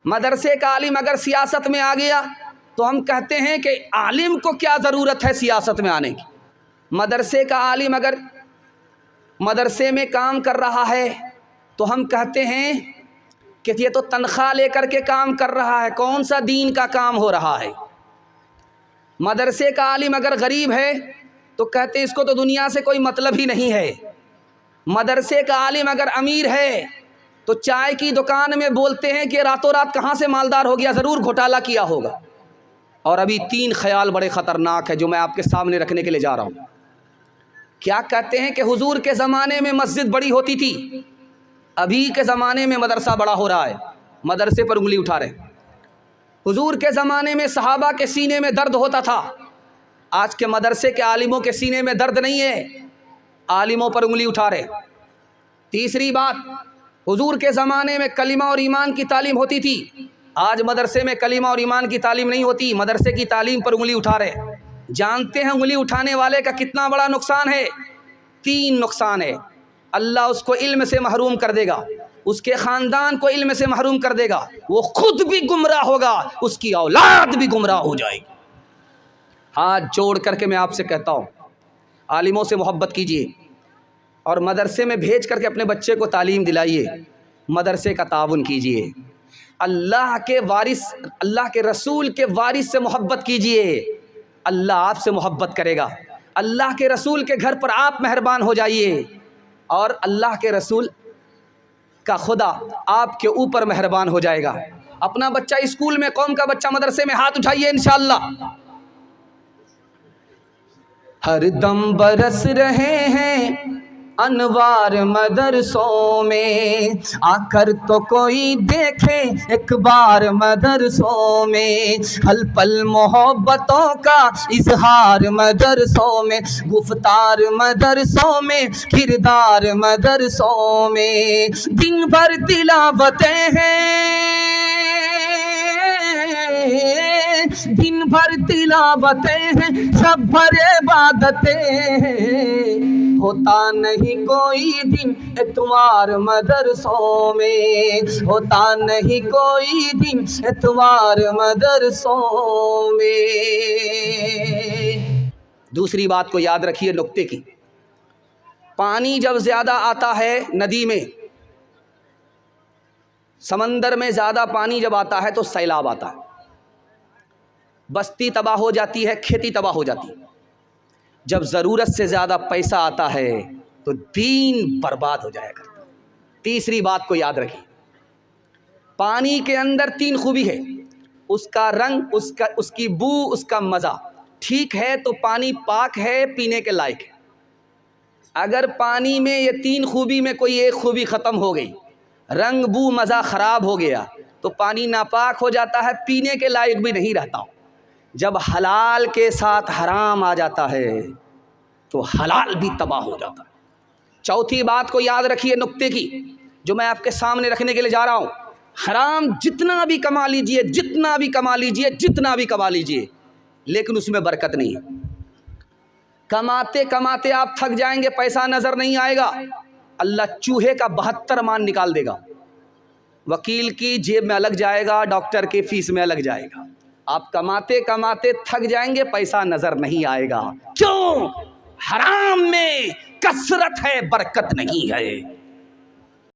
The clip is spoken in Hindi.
मदरसे का आलिम अगर सियासत में आ गया तो हम कहते हैं कि आलिम को क्या ज़रूरत है सियासत में आने की। मदरसे का आलिम अगर मदरसे में काम कर रहा है तो हम कहते हैं कि ये तो तनख्वाह लेकर के काम कर रहा है, कौन सा दीन का काम हो रहा है। मदरसे का आलिम अगर गरीब है तो कहते हैं इसको तो दुनिया से कोई मतलब ही नहीं है। मदरसे का आलिम अगर अमीर है तो चाय की दुकान में बोलते हैं कि रातों रात कहाँ से मालदार हो गया, ज़रूर घोटाला किया होगा। और अभी 3 ख्याल बड़े ख़तरनाक है जो मैं आपके सामने रखने के लिए जा रहा हूँ। क्या कहते हैं कि हुजूर के ज़माने में मस्जिद बड़ी होती थी, अभी के ज़माने में मदरसा बड़ा हो रहा है, मदरसे पर उंगली उठा रहे। हुजूर के ज़माने में सहाबा के सीने में दर्द होता था, आज के मदरसे के आलिमों के सीने में दर्द नहीं है, आलिमों पर उंगली उठा रहे। तीसरी बात, हुजूर के ज़माने में कलिमा और ईमान की तालीम होती थी, आज मदरसे में कलिमा और ईमान की तालीम नहीं होती, मदरसे की तालीम पर उंगली उठा रहे। जानते हैं उंगली उठाने वाले का कितना बड़ा नुकसान है? 3 नुकसान है। अल्लाह उसको इल्म से महरूम कर देगा, उसके ख़ानदान को इल्म से महरूम कर देगा, वो खुद भी गुमराह होगा, उसकी औलाद भी गुमराह हो जाएगी। हाथ जोड़ करके मैं आपसे कहता हूँ, आलिमों से मोहब्बत कीजिए और मदरसे में भेज करके अपने बच्चे को तालीम दिलाइए, मदरसे का ताउन कीजिए। अल्लाह के वारिस, अल्लाह के रसूल के वारिस से मोहब्बत कीजिए, अल्लाह आपसे मोहब्बत करेगा। अल्लाह के रसूल के घर पर आप मेहरबान हो जाइए और अल्लाह के रसूल का खुदा आपके ऊपर मेहरबान हो जाएगा। अपना बच्चा स्कूल में, कौम का बच्चा मदरसे में, हाथ उठाइए इंशाअल्लाह। हर दम बरस रहे हैं अनवार मदरसों में, आकर तो कोई देखे एक बार मदरसों में, हल पल मोहब्बतों का इजहार मदरसों में, गुफ्तार मदरसों में, किरदार मदरसों में, दिन भर तिलावतें हैं, दिन भर तिलावतें हैं, सब भर इबादतें हैं, होता नहीं कोई दिन इतवार मदरसों में, होता नहीं कोई दिन इतवार मदरसों में। दूसरी बात को याद रखिए नुक्ते की, पानी जब ज़्यादा आता है नदी में, समंदर में ज़्यादा पानी जब आता है तो सैलाब आता है, बस्ती तबाह हो जाती है, खेती तबाह हो जाती है। जब ज़रूरत से ज़्यादा पैसा आता है तो दीन बर्बाद हो जाएगा। तीसरी बात को याद रखिए, पानी के अंदर 3 खूबी है, उसका रंग, उसकी बू, उसका मज़ा। ठीक है तो पानी पाक है, पीने के लायक है। अगर पानी में ये 3 खूबी में कोई एक खूबी ख़त्म हो गई, रंग, बू, मज़ा ख़राब हो गया, तो पानी नापाक हो जाता है, पीने के लायक भी नहीं रहता। जब हलाल के साथ हराम आ जाता है तो हलाल भी तबाह हो जाता है। चौथी बात को याद रखिए नुक्ते की, जो मैं आपके सामने रखने के लिए जा रहा हूँ, हराम जितना भी कमा लीजिए, जितना भी कमा लीजिए, जितना भी कमा लीजिए, लेकिन उसमें बरकत नहीं है। कमाते कमाते आप थक जाएंगे, पैसा नज़र नहीं आएगा, अल्लाह चूहे का 72 मान निकाल देगा। वकील की जेब में अलग जाएगा, डॉक्टर की फीस में अलग जाएगा। आप कमाते कमाते थक जाएंगे, पैसा नजर नहीं आएगा। क्यों? हराम में कसरत है, बरकत नहीं है।